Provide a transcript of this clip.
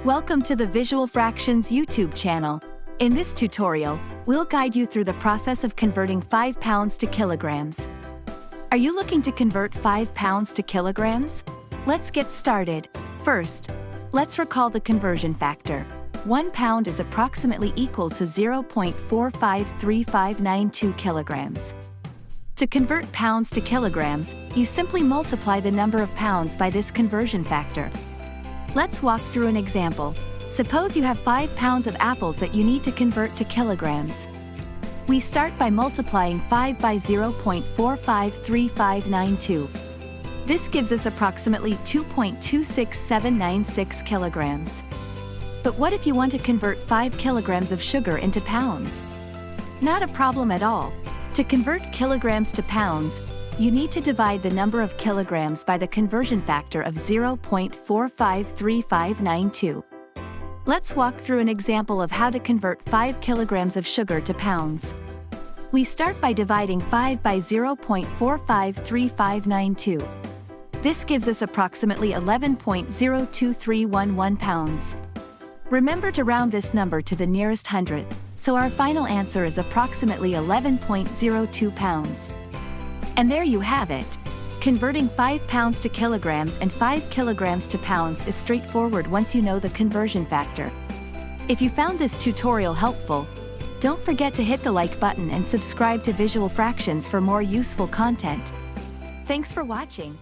Welcome to the Visual Fractions YouTube channel. In this tutorial, we'll guide you through the process of converting 5 pounds to kilograms. Are you looking to convert 5 pounds to kilograms? Let's get started. First, let's recall the conversion factor. 1 pound is approximately equal to 0.453592 kilograms. To convert pounds to kilograms, you simply multiply the number of pounds by this conversion factor. Let's walk through an example. Suppose you have 5 pounds of apples that you need to convert to kilograms. We start by multiplying 5 by 0.453592. This gives us approximately 2.26796 kilograms. But what if you want to convert 5 kilograms of sugar into pounds? Not a problem at all. To convert kilograms to pounds, you need to divide the number of kilograms by the conversion factor of 0.453592. Let's walk through an example of how to convert 5 kilograms of sugar to pounds. We start by dividing 5 by 0.453592. This gives us approximately 11.02311 pounds. Remember to round this number to the nearest hundredth, so our final answer is approximately 11.02 pounds. And there you have it. Converting 5 pounds to kilograms and 5 kilograms to pounds is straightforward once you know the conversion factor. If you found this tutorial helpful, don't forget to hit the like button and subscribe to Visual Fractions for more useful content. Thanks for watching.